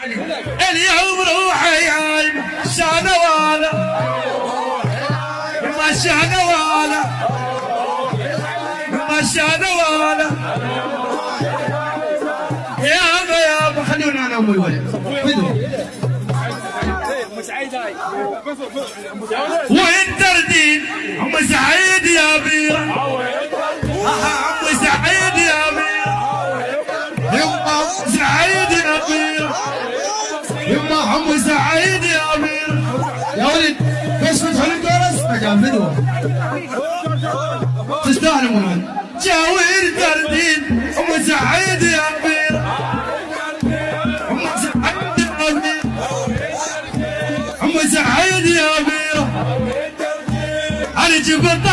اليوم روحي عايم شانواله ما شانواله ما شانواله يابا خلونا انا ام الولد وين تردين ام سعيد يا بيرة ام سعيد يا بيرة يما ام سعيد يا بيرة يما ام سعيد يا بيرة يا ولد بس فتحوا الجرس مجال فدوة تستاهلوا من جاوير تردين ام سعيد يا بيرة ام سعيد يا بيرة ام سعيد يا بيرة انا جبت